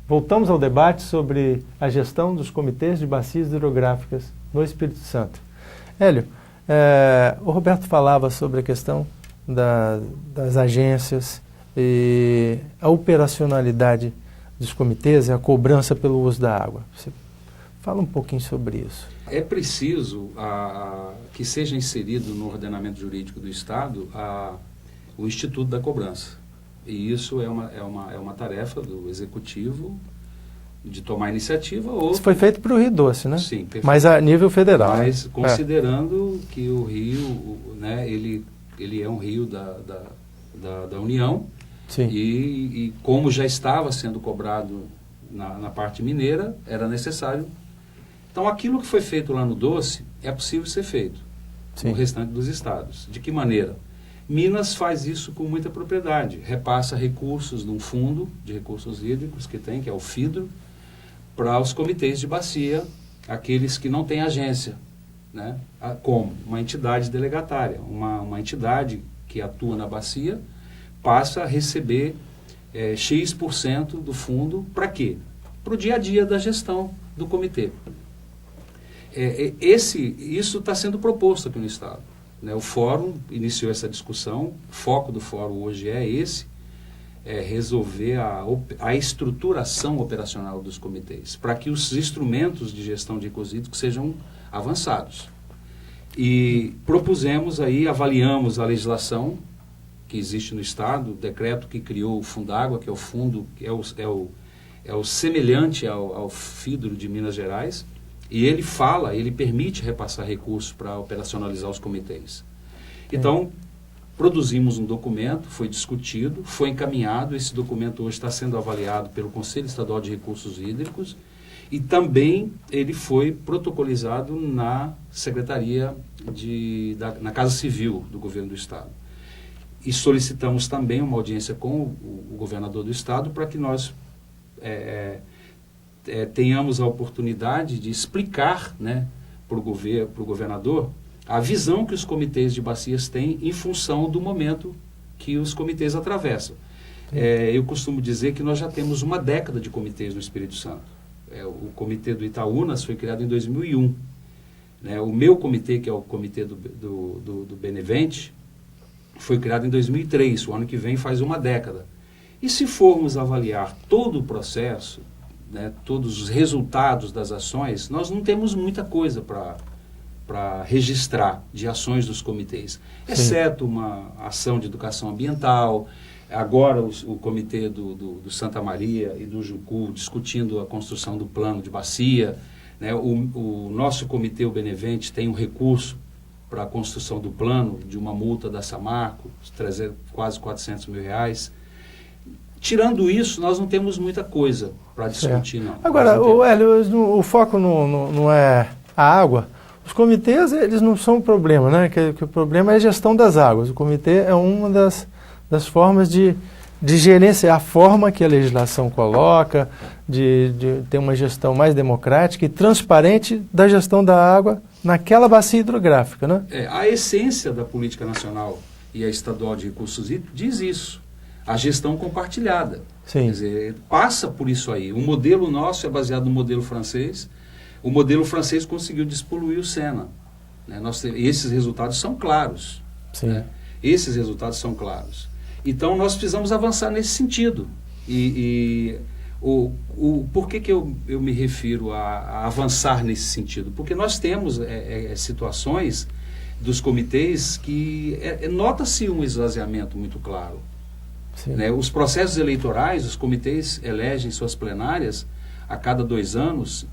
Voltamos ao debate sobre a gestão dos comitês de bacias hidrográficas no Espírito Santo. Hélio, o Roberto falava sobre a questão das agências e a operacionalidade dos comitês e a cobrança pelo uso da água. Você fala um pouquinho sobre isso. É preciso que seja inserido no ordenamento jurídico do Estado o Instituto da Cobrança. E isso é uma tarefa do Executivo de tomar iniciativa. Isso foi feito para o Rio Doce, né? Sim, perfeito. Mas a nível federal. Mas considerando que o Rio, né, ele é um rio da União. Sim. E como já estava sendo cobrado na parte mineira, era necessário. Então, aquilo que foi feito lá no Doce é possível ser feito no restante dos estados. De que maneira? Minas faz isso com muita propriedade, repassa recursos de um fundo de recursos hídricos que tem, que é o FIDRO, para os comitês de bacia, aqueles que não têm agência, né? Como uma entidade delegatária, uma entidade que atua na bacia, passa a receber X% do fundo, para quê? Para o dia a dia da gestão do comitê. Isso está sendo proposto aqui no Estado. O Fórum iniciou essa discussão, o foco do Fórum hoje é esse, resolver a estruturação operacional dos comitês, para que os instrumentos de gestão de recursos hídricos sejam avançados. E propusemos aí, avaliamos a legislação que existe no Estado, o decreto que criou o Fundágua, que é o fundo, que é o semelhante ao FIDRO de Minas Gerais. E ele permite repassar recursos para operacionalizar os comitês. Então, produzimos um documento, foi discutido, foi encaminhado, esse documento hoje está sendo avaliado pelo Conselho Estadual de Recursos Hídricos e também ele foi protocolizado na Secretaria na Casa Civil do Governo do Estado. E solicitamos também uma audiência com o governador do Estado para que nós tenhamos a oportunidade de explicar, né, para o governador a visão que os comitês de bacias têm em função do momento que os comitês atravessam. Eu costumo dizer que nós já temos uma década de comitês no Espírito Santo. O comitê do Itaúnas foi criado em 2001. O meu comitê, que é o comitê do Benevente, foi criado em 2003. O ano que vem faz uma década. E se formos avaliar todo o processo, todos os resultados das ações, nós não temos muita coisa para registrar de ações dos comitês, exceto uma ação de educação ambiental, agora o comitê do Santa Maria e do Jucu discutindo a construção do plano de bacia, o nosso comitê, o Benevente, tem um recurso para a construção do plano de uma multa da Samarco, quase R$400 mil. Tirando isso, nós não temos muita coisa para discutir, não. Agora, Hélio, o foco não é a água. Os comitês, eles não são o problema, né? Que o problema é a gestão das águas. O comitê é uma das formas de gerenciar, a forma que a legislação coloca, de ter uma gestão mais democrática e transparente da gestão da água naquela bacia hidrográfica, né? A essência da política nacional e a estadual de recursos hídricos diz isso. A gestão compartilhada. Sim. Quer dizer, passa por isso aí. O modelo nosso é baseado no modelo francês. O modelo francês conseguiu despoluir o Sena. Esses resultados são claros. Sim. Esses resultados são claros. Então, nós precisamos avançar nesse sentido. Por que eu me refiro a avançar nesse sentido? Porque nós temos situações dos comitês que nota-se um esvaziamento muito claro. Os processos eleitorais, os comitês elegem suas plenárias a cada 2 anos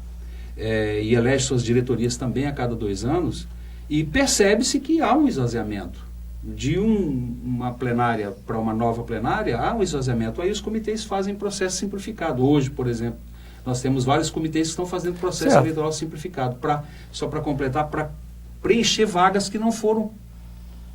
e elegem suas diretorias também a cada 2 anos e percebe-se que há um esvaziamento. De uma plenária para uma nova plenária, há um esvaziamento. Aí os comitês fazem processo simplificado. Hoje, por exemplo, nós temos vários comitês que estão fazendo processo eleitoral simplificado, só para completar, para preencher vagas que não foram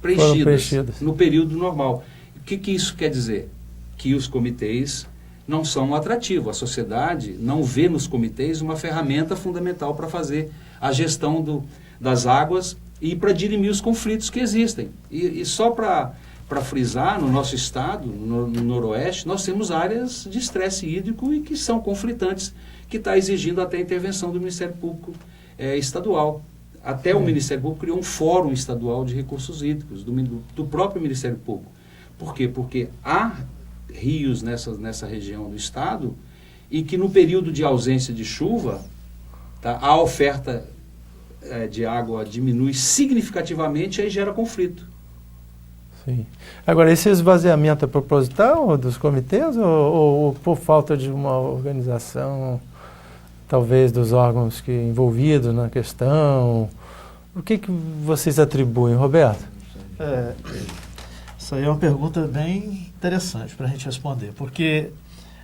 preenchidas no período normal. O que isso quer dizer? Que os comitês não são atrativos. A sociedade não vê nos comitês uma ferramenta fundamental para fazer a gestão das águas e para dirimir os conflitos que existem. E só para para frisar, no nosso estado, no Noroeste, nós temos áreas de estresse hídrico e que são conflitantes, que está exigindo até a intervenção do Ministério Público estadual. Até o Ministério Público criou um fórum estadual de recursos hídricos, do próprio Ministério Público. Por quê? Porque há rios nessa região do estado e que no período de ausência de chuva, tá, a oferta de água diminui significativamente e aí gera conflito. Sim. Agora, esse esvaziamento é proposital dos comitês ou por falta de uma organização, talvez, dos órgãos envolvidos na questão? O que vocês atribuem, Roberto? Isso aí é uma pergunta bem interessante para a gente responder, porque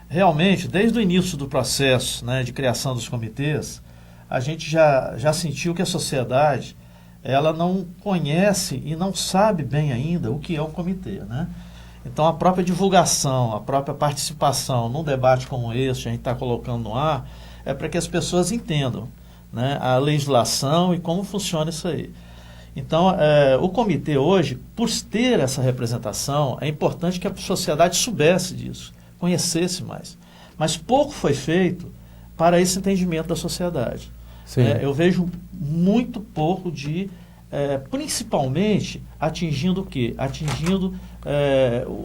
realmente, desde o início do processo, né, de criação dos comitês, a gente já sentiu que a sociedade ela não conhece e não sabe bem ainda o que é um comitê, né? Então, a própria divulgação, a própria participação num debate como esse, a gente está colocando no ar, é para que as pessoas entendam, né, a legislação e como funciona isso aí. Então, o comitê hoje, por ter essa representação, é importante que a sociedade soubesse disso, conhecesse mais. Mas pouco foi feito para esse entendimento da sociedade. Eu vejo muito pouco principalmente atingindo o quê? Atingindo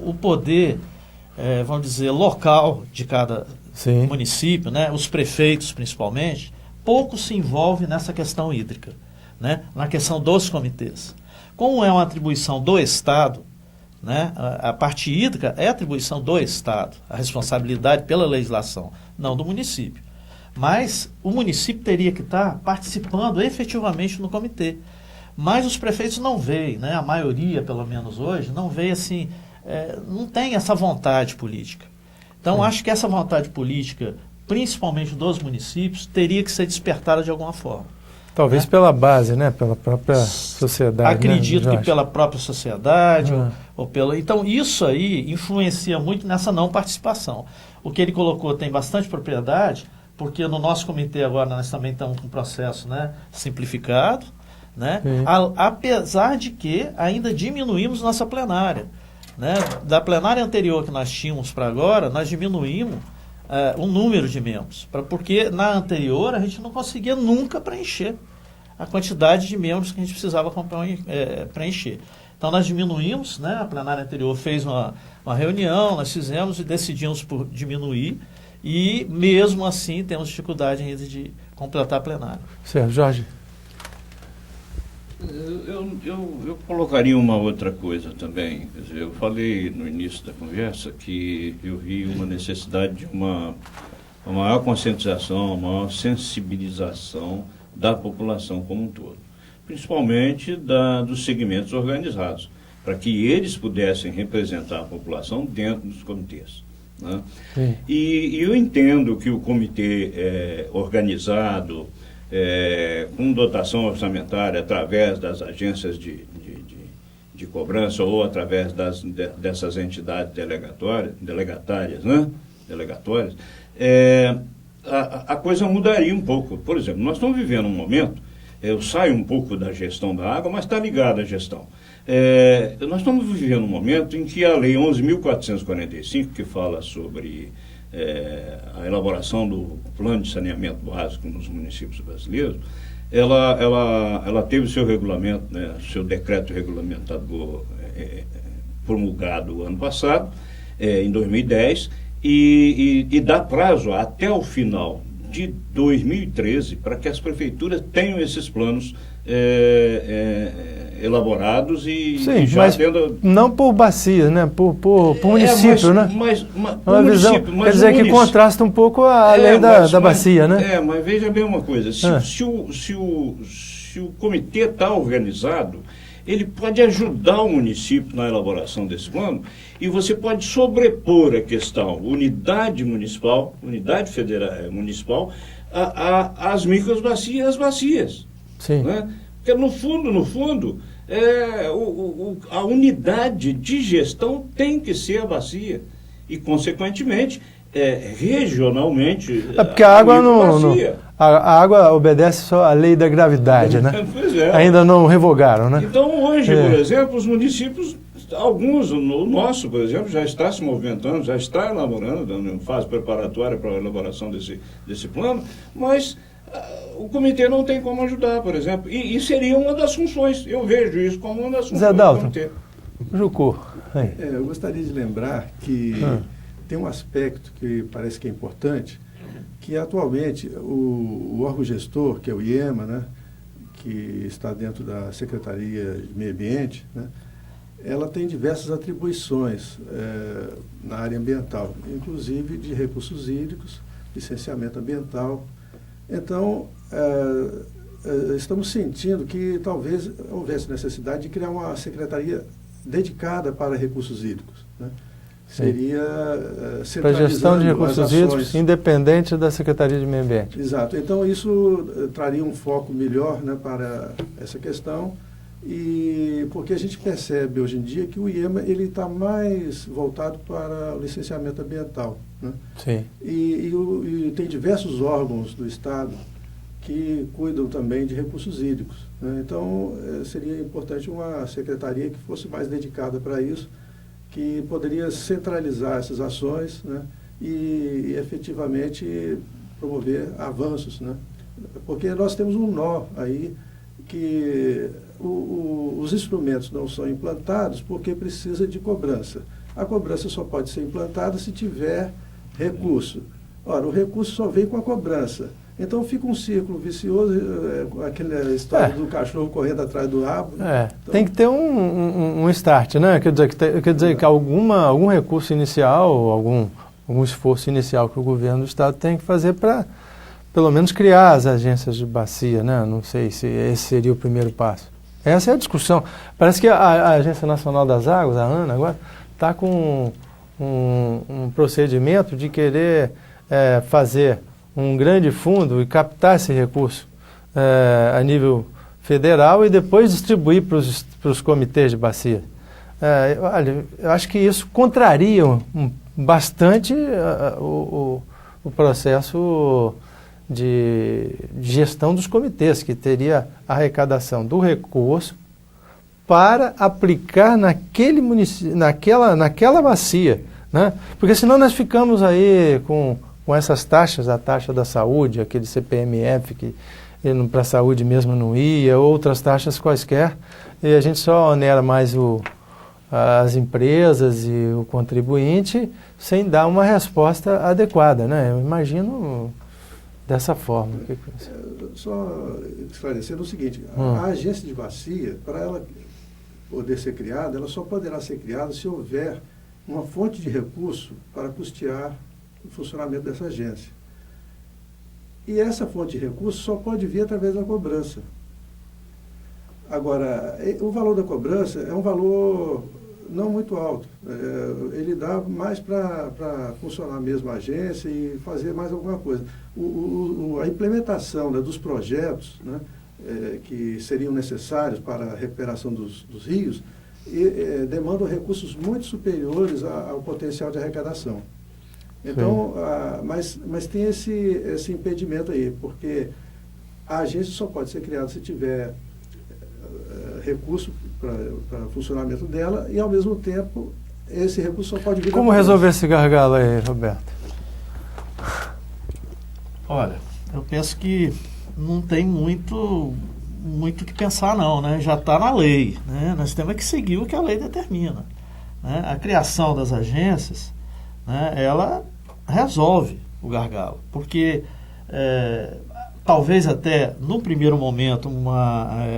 o poder, vamos dizer, local de cada município, né? Os prefeitos principalmente, pouco se envolve nessa questão hídrica, né? Na questão dos comitês. Como é uma atribuição do Estado, né? A parte hídrica é atribuição do Estado, a responsabilidade pela legislação, não do município. Mas o município teria que estar participando efetivamente no comitê. Mas os prefeitos não veem, né? A maioria, pelo menos hoje, não vê assim, não tem essa vontade política. Então, acho que essa vontade política, principalmente dos municípios, teria que ser despertada de alguma forma. Talvez pela base, né? Pela própria sociedade. Acredito que pela própria sociedade. Então, isso aí influencia muito nessa não participação. O que ele colocou tem bastante propriedade, porque no nosso comitê agora nós também estamos com um processo, né, simplificado, né, apesar de que ainda diminuímos nossa plenária. Né, da plenária anterior que nós tínhamos para agora, nós diminuímos o número de membros, porque na anterior a gente não conseguia nunca preencher a quantidade de membros que a gente precisava preencher. Então nós diminuímos, né, a plenária anterior fez uma reunião, nós fizemos e decidimos por diminuir, e mesmo assim temos dificuldade ainda de completar a plenária. Certo, Jorge. Eu colocaria uma outra coisa também. Quer dizer, eu falei no início da conversa que eu vi uma necessidade de uma maior conscientização, uma maior sensibilização da população como um todo, principalmente dos segmentos organizados, para que eles pudessem representar a população dentro dos comitês. Né? E eu entendo que o comitê organizado, com dotação orçamentária através das agências de cobrança ou através dessas entidades delegatórias, né? A coisa mudaria um pouco. Por exemplo, nós estamos vivendo um momento, eu saio um pouco da gestão da água, mas está ligado à gestão. Nós estamos vivendo um momento em que a Lei 11.445, que fala sobre a elaboração do plano de saneamento básico nos municípios brasileiros, ela teve seu regulamento, né, seu decreto regulamentador promulgado ano passado, em 2010, e dá prazo até o final de 2013 para que as prefeituras tenham esses planos elaborados e já mas tendo... não por bacia, né? Por município, né? Uma visão, quer dizer, que contrasta um pouco a lei da bacia, né? Mas veja bem uma coisa, se o comitê está organizado, ele pode ajudar o município na elaboração desse plano e você pode sobrepor a questão unidade municipal, unidade federal municipal, às microbacias e às bacias. Sim. Né? Porque no fundo, a unidade de gestão tem que ser a bacia e, consequentemente, regionalmente... porque a água a água obedece só à lei da gravidade, né? Pois é. Ainda não revogaram, né? Então, hoje, por exemplo, os municípios alguns, o nosso, por exemplo, já está se movimentando, já está elaborando, em fase preparatória para a elaboração desse plano, mas o comitê não tem como ajudar, por exemplo, e seria uma das funções, eu vejo isso como uma das funções Zé Dalton, do comitê. Jucu. Eu gostaria de lembrar que tem um aspecto que parece que é importante, que atualmente o órgão gestor, que é o IEMA, né, que está dentro da Secretaria de Meio Ambiente, né, ela tem diversas atribuições na área ambiental, inclusive de recursos hídricos, licenciamento ambiental. Então, estamos sentindo que talvez houvesse necessidade de criar uma secretaria dedicada para recursos hídricos, né? Seria para gestão de recursos hídricos, independente da Secretaria de Meio Ambiente. Exato. Então, isso traria um foco melhor, né, para essa questão, e porque a gente percebe hoje em dia que o IEMA está mais voltado para o licenciamento ambiental, né? Sim. E tem diversos órgãos do Estado que cuidam também de recursos hídricos, né? Então, seria importante uma secretaria que fosse mais dedicada para isso, que poderia centralizar essas ações, né, e efetivamente promover avanços, né? Porque nós temos um nó aí que os instrumentos não são implantados porque precisa de cobrança. A cobrança só pode ser implantada se tiver recurso. Ora, o recurso só vem com a cobrança. Então fica um círculo vicioso, aquela história do cachorro correndo atrás do rabo. Então, tem que ter um start, né? Quer dizer que algum recurso inicial, algum esforço inicial que o governo do Estado tem que fazer para, pelo menos, criar as agências de bacia, né? Não sei se esse seria o primeiro passo. Essa é a discussão. Parece que a Agência Nacional das Águas, a ANA, agora, está com um procedimento de querer fazer um grande fundo e captar esse recurso a nível federal e depois distribuir para os comitês de bacia. Olha, eu acho que isso contraria bastante o processo de gestão dos comitês, que teria arrecadação do recurso para aplicar naquele município, naquela bacia, né? Porque senão nós ficamos aí com essas taxas, a taxa da saúde, aquele CPMF que para a saúde mesmo não ia, outras taxas quaisquer, e a gente só onera mais as empresas e o contribuinte sem dar uma resposta adequada, né? Eu imagino dessa forma. Só esclarecendo o seguinte, a agência de bacia, para ela poder ser criada, ela só poderá ser criada se houver uma fonte de recurso para custear o funcionamento dessa agência. E essa fonte de recurso só pode vir através da cobrança. Agora, o valor da cobrança é um valor não muito alto. Ele dá mais para funcionar mesmo a agência e fazer mais alguma coisa. A implementação, né, dos projetos, né, que seriam necessários para a recuperação dos rios demandam recursos muito superiores ao potencial de arrecadação. Então, mas tem esse impedimento aí, porque a agência só pode ser criada se tiver recurso para o funcionamento dela e, ao mesmo tempo, esse recurso só pode vir... Como resolver esse gargalo aí, Roberto? Olha, eu penso que não tem muito que pensar não, né? Já está na lei, né? Nós temos que seguir o que a lei determina, né? A criação das agências, né, ela resolve o gargalo, porque talvez até no primeiro momento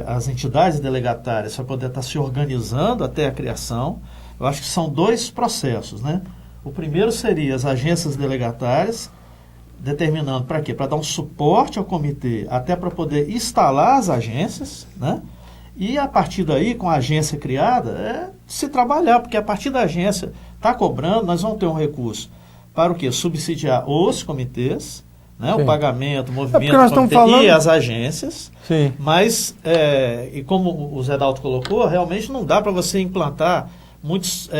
as entidades delegatárias para poder estar se organizando até a criação. Eu acho que são dois processos, né? O primeiro seria as agências delegatárias determinando para quê? Para dar um suporte ao comitê até para poder instalar as agências, né? E a partir daí, com a agência criada, se trabalhar, porque a partir da agência está cobrando, nós vamos ter um recurso para o quê? Subsidiar os comitês, né? O pagamento, o movimento do comitê e as agências. Sim. Mas, e como o Zé Dalton colocou, realmente não dá para você implantar muitos,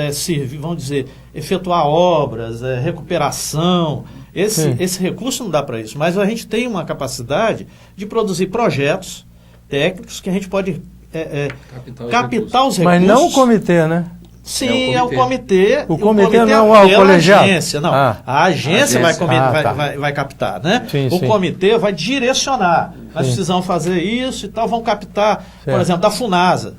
vamos dizer, efetuar obras, recuperação. Esse recurso não dá para isso. Mas a gente tem uma capacidade de produzir projetos técnicos que a gente pode captar os recursos. Mas não o comitê, né? Sim, é o comitê. O comitê não é o colegiado? Agência, não. A agência vai captar, né? Sim, o comitê vai direcionar. Nós precisamos fazer isso e tal, vão captar, por exemplo, da FUNASA.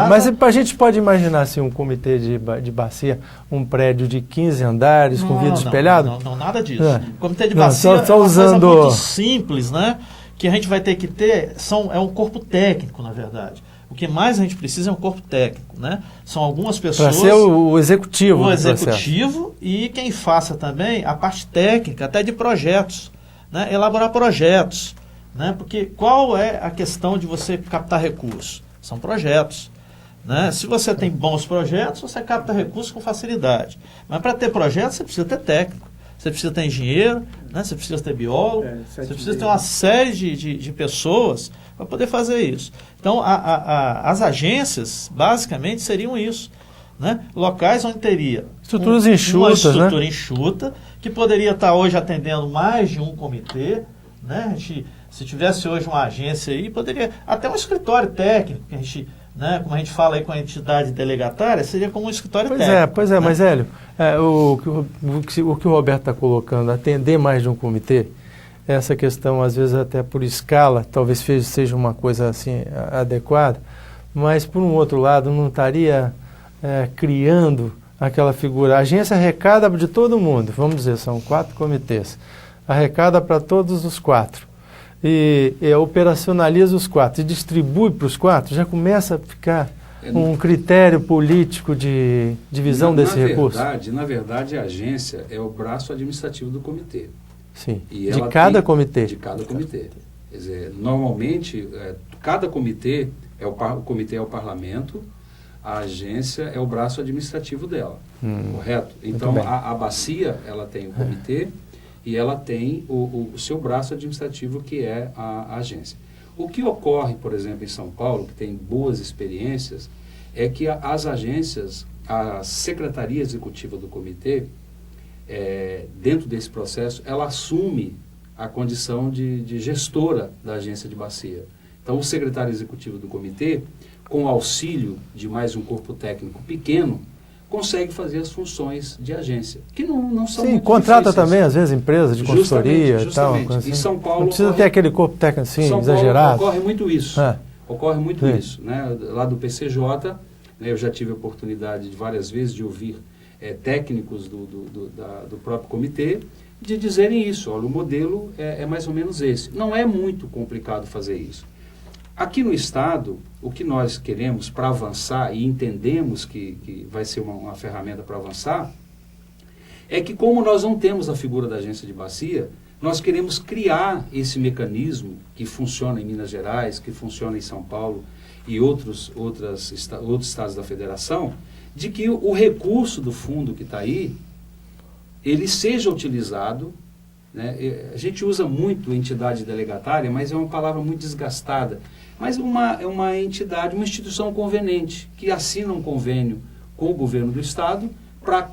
Mas a gente pode imaginar assim, um comitê de bacia, um prédio de 15 andares, com vidro espelhado? Não, nada disso. O comitê de bacia é uma coisa muito simples, né? Que a gente vai ter que ter, é um corpo técnico, na verdade. O que mais a gente precisa é um corpo técnico, né? São algumas pessoas... Para ser o executivo. O executivo e quem faça também a parte técnica, até de projetos, né? Elaborar projetos, né? Porque qual é a questão de você captar recursos? São projetos, né? Se você tem bons projetos, você capta recursos com facilidade. Mas para ter projetos, você precisa ter técnico. Você precisa ter engenheiro, né? Você precisa ter biólogo, você precisa ter uma série de pessoas para poder fazer isso. Então, as agências, basicamente, seriam isso. Né? Locais onde teria estruturas enxutas, uma estrutura enxuta, que poderia estar hoje atendendo mais de um comitê. Né? Se tivesse hoje uma agência aí, poderia... Até um escritório técnico, que a gente... Né, como a gente fala aí com a entidade delegatária, seria como um escritório técnico. Pois é, né? Mas Hélio, o que o Roberto está colocando, atender mais de um comitê, essa questão, às vezes até por escala, talvez seja uma coisa assim adequada, mas por um outro lado não estaria criando aquela figura. A agência arrecada de todo mundo, vamos dizer, são 4 comitês, arrecada para todos os 4. E operacionaliza os 4 e distribui para os 4, já começa a ficar um critério político de divisão desse recurso. Na verdade, a agência é o braço administrativo do comitê. Sim, de cada comitê. De cada comitê. Quer dizer, normalmente, cada comitê, o comitê é o parlamento, a agência é o braço administrativo dela, correto? Então, a bacia, ela tem o comitê, e ela tem o seu braço administrativo, que é a agência. O que ocorre, por exemplo, em São Paulo, que tem boas experiências, é que as agências, a secretaria executiva do comitê, dentro desse processo, ela assume a condição de gestora da agência de bacia. Então, o secretário executivo do comitê, com o auxílio de mais um corpo técnico pequeno, consegue fazer as funções de agência, que não são muito contrata difíceis. Também, às vezes, empresas de consultoria e tal. Em São Paulo... Não precisa ter aquele corpo técnico assim, São exagerado. Paulo ocorre muito isso. Ocorre muito isso. Né? Lá do PCJ, né, eu já tive a oportunidade de várias vezes de ouvir técnicos do próprio comitê de dizerem isso. Olha, o modelo é mais ou menos esse. Não é muito complicado fazer isso. Aqui no Estado, o que nós queremos para avançar, e entendemos que vai ser uma ferramenta para avançar, é que como nós não temos a figura da agência de bacia, nós queremos criar esse mecanismo que funciona em Minas Gerais, que funciona em São Paulo e outros estados da federação, de que o recurso do fundo que está aí, ele seja utilizado, né? A gente usa muito entidade delegatária, mas é uma palavra muito desgastada. Mas é uma entidade, uma instituição conveniente, que assina um convênio com o governo do Estado para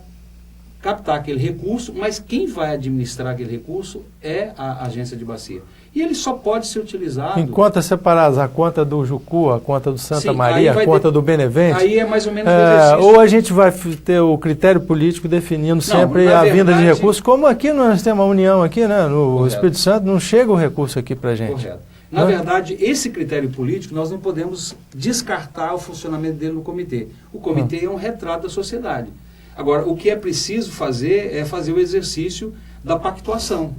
captar aquele recurso, mas quem vai administrar aquele recurso é a agência de bacia. E ele só pode ser utilizado... Em contas separadas, a conta do Jucu, a conta do Santa Maria, a conta do Benevente. Aí é mais ou menos o exercício. Ou a gente vai ter o critério político definindo sempre a vinda de recursos, como aqui nós temos a União, aqui, né, no Espírito Santo, não chega o recurso aqui para a gente. Correto. Na verdade, esse critério político, nós não podemos descartar o funcionamento dele no comitê. O comitê é um retrato da sociedade. Agora, o que é preciso fazer é fazer o exercício da pactuação.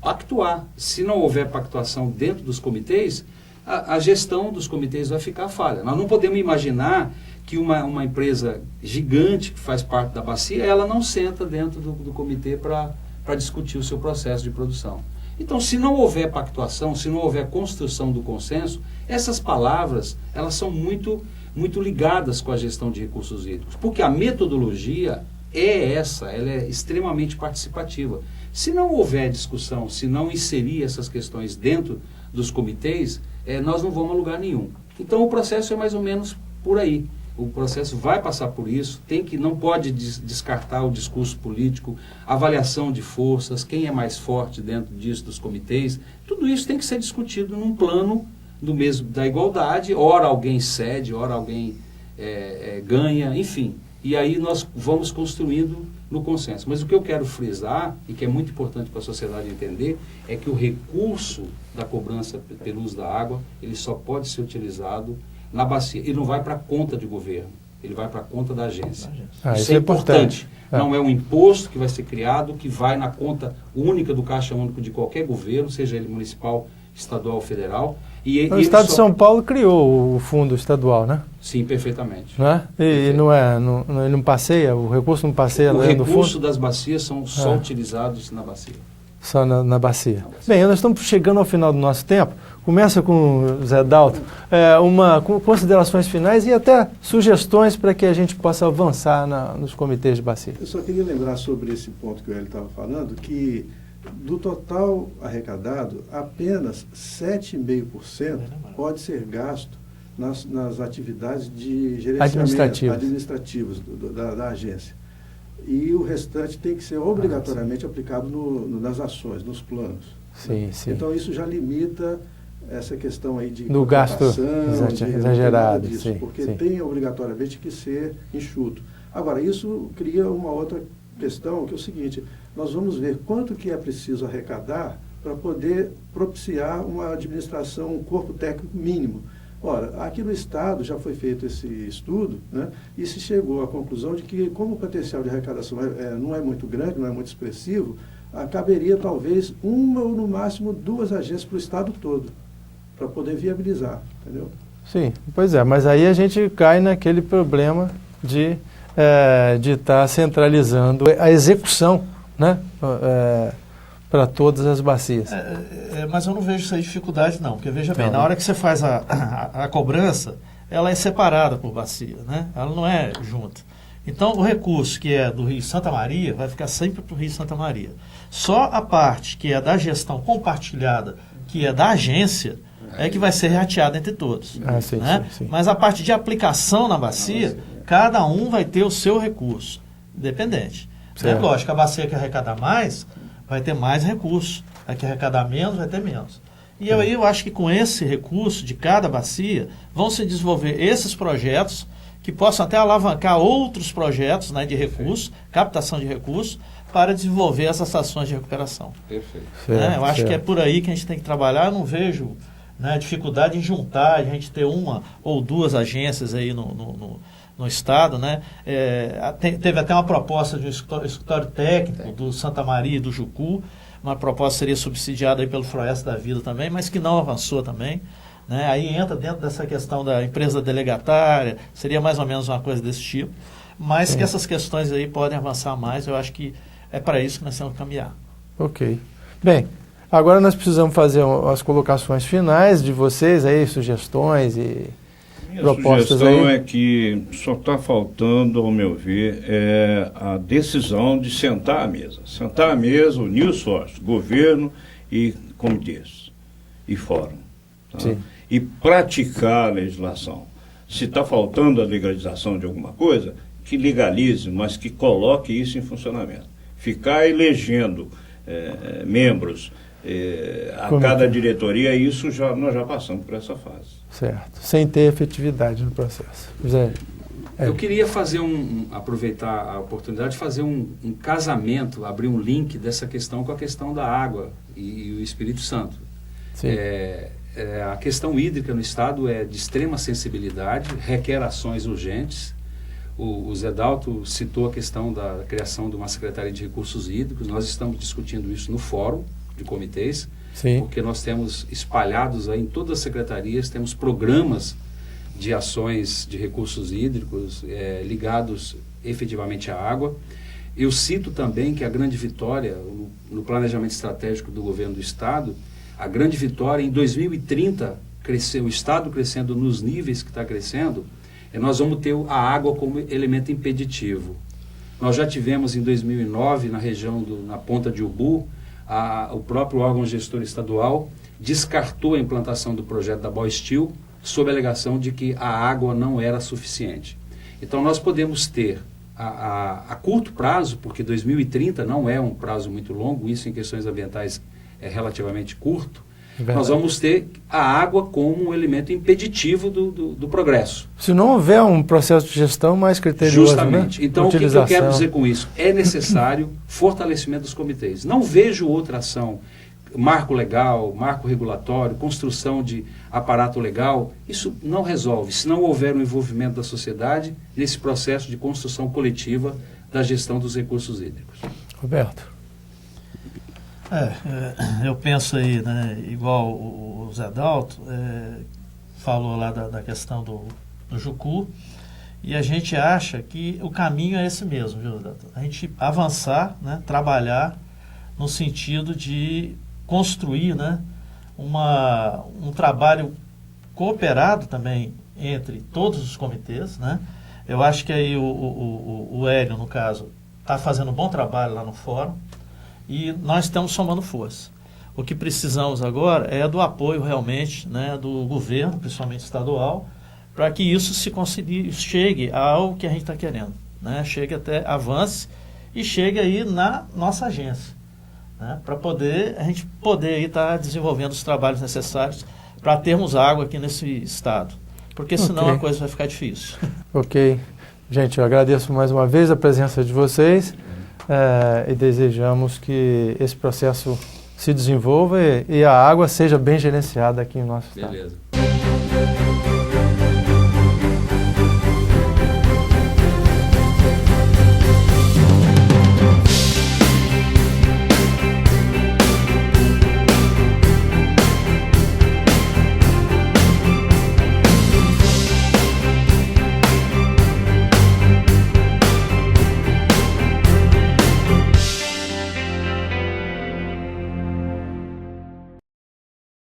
Pactuar. Se não houver pactuação dentro dos comitês, a gestão dos comitês vai ficar falha. Nós não podemos imaginar que uma empresa gigante que faz parte da bacia, ela não senta dentro do comitê para discutir o seu processo de produção. Então, se não houver pactuação, se não houver construção do consenso, essas palavras, elas são muito ligadas com a gestão de recursos hídricos, porque a metodologia ela é extremamente participativa. Se não houver discussão, se não inserir essas questões dentro dos comitês, nós não vamos a lugar nenhum. Então, o processo é mais ou menos por aí. O processo vai passar por isso, não pode descartar o discurso político, avaliação de forças, quem é mais forte dentro disso, dos comitês. Tudo isso tem que ser discutido num plano da igualdade. Ora alguém cede, ora alguém ganha, enfim. E aí nós vamos construindo no consenso. Mas o que eu quero frisar, e que é muito importante para a sociedade entender, é que o recurso da cobrança pelo uso da água, ele só pode ser utilizado na bacia. Ele não vai para a conta de governo, ele vai para a conta da agência. Isso é importante. Não é um imposto que vai ser criado, que vai na conta única do Caixa Único de qualquer governo, seja ele municipal, estadual ou federal. O Estado de São Paulo criou o fundo estadual, né? Sim, perfeitamente. Né? E não passeia, o recurso não passeia no fundo? O recurso das bacias são só utilizados na bacia. Só na bacia. Bem, nós estamos chegando ao final do nosso tempo. Começa com o Zé Dalto, com considerações finais e até sugestões para que a gente possa avançar nos comitês de bacia. Eu só queria lembrar sobre esse ponto que o Hélio estava falando, que do total arrecadado, apenas 7,5% pode ser gasto nas atividades de gerenciamento administrativas da agência. E o restante tem que ser obrigatoriamente aplicado nas ações, nos planos. Sim, sim. Então isso já limita essa questão aí de do gasto exagerado, disso, sim, porque sim. Tem obrigatoriamente que ser enxuto. Agora, isso cria uma outra questão, que é o seguinte: nós vamos ver quanto que é preciso arrecadar para poder propiciar uma administração, um corpo técnico mínimo. Ora, aqui no Estado já foi feito esse estudo, né, e se chegou à conclusão de que, como o potencial de arrecadação não é muito grande, não é muito expressivo, caberia talvez uma ou no máximo 2 agências para o Estado todo, para poder viabilizar, entendeu? Sim, pois é, mas aí a gente cai naquele problema de estar centralizando a execução, né, para todas as bacias. Mas eu não vejo isso aí dificuldade não, porque veja bem, na hora que você faz a cobrança, ela é separada por bacia, né? Ela não é junta. Então o recurso que é do Rio Santa Maria vai ficar sempre para o Rio Santa Maria. Só a parte que é da gestão compartilhada, que é da agência, é que vai ser rateada entre todos. Sim, né? sim. Mas a parte de aplicação na bacia, cada um vai ter o seu recurso, independente. É lógico, a bacia que arrecadar mais, vai ter mais recurso. A que arrecadar menos, vai ter menos. E aí eu acho que com esse recurso de cada bacia, vão se desenvolver esses projetos que possam até alavancar outros projetos, né, de recursos, captação de recursos, para desenvolver essas ações de recuperação. Perfeito. Eu acho que é por aí que a gente tem que trabalhar. Eu não vejo, né, dificuldade em juntar, a gente ter 1 ou 2 agências aí no Estado, né? Teve até uma proposta de um escritório técnico do Santa Maria e do Jucu, uma proposta seria subsidiada aí pelo Froeste da Vida também, mas que não avançou também. Né? Aí entra dentro dessa questão da empresa delegatária, seria mais ou menos uma coisa desse tipo, mas que essas questões aí podem avançar mais, eu acho que é para isso que nós temos que caminhar. Ok. Bem, agora nós precisamos fazer as colocações finais de vocês aí, sugestões e propostas aí. A sugestão é que só está faltando, ao meu ver, a decisão de sentar à mesa. Sentar à mesa, unir os sócios, governo e comitês e fórum. Tá? Sim. E praticar a legislação. Se está faltando a legalização de alguma coisa, que legalize, mas que coloque isso em funcionamento. Ficar elegendo membros a cada diretoria, isso nós já passamos por essa fase. Certo, sem ter efetividade no processo. Zé, eu queria aproveitar a oportunidade de fazer um casamento, abrir um link dessa questão com a questão da água e o Espírito Santo. Sim. A questão hídrica no Estado é de extrema sensibilidade, requer ações urgentes. O Zé Dalto citou a questão da criação de uma Secretaria de Recursos Hídricos. Nós estamos discutindo isso no fórum de comitês, sim, porque nós temos espalhados aí em todas as secretarias, temos programas de ações de recursos hídricos ligados efetivamente à água. Eu cito também que a grande vitória no planejamento estratégico do governo do Estado, a grande vitória em 2030, o Estado crescendo nos níveis que está crescendo, nós vamos ter a água como elemento impeditivo. Nós já tivemos em 2009, na região, na ponta de Ubu, o próprio órgão gestor estadual descartou a implantação do projeto da Boa-Steel sob a alegação de que a água não era suficiente. Então nós podemos ter a curto prazo, porque 2030 não é um prazo muito longo, isso em questões ambientais é relativamente curto, Verdade. Nós vamos ter a água como um elemento impeditivo do progresso. Se não houver um processo de gestão mais criterioso, Justamente. Né? Então, o que eu quero dizer com isso? É necessário fortalecimento dos comitês. Não vejo outra ação, marco legal, marco regulatório, construção de aparato legal, isso não resolve, se não houver um envolvimento da sociedade nesse processo de construção coletiva da gestão dos recursos hídricos. Roberto. Eu penso aí, né, igual o Zé Dalto falou lá da questão do Jucu, e a gente acha que o caminho é esse mesmo, viu, Dalto? A gente avançar, né, trabalhar no sentido de construir, né, um trabalho cooperado também entre todos os comitês, né? Eu acho que aí o Hélio, no caso, está fazendo um bom trabalho lá no fórum, e nós estamos somando força. O que precisamos agora é do apoio realmente, né, do governo, principalmente estadual, para que isso chegue ao que a gente está querendo, né, chegue até, avance e chegue aí na nossa agência, né, para a gente poder estar desenvolvendo os trabalhos necessários para termos água aqui nesse estado, porque senão a coisa vai ficar difícil. Ok. Gente, eu agradeço mais uma vez a presença de vocês. E desejamos que esse processo se desenvolva e a água seja bem gerenciada aqui em nosso estado. Beleza.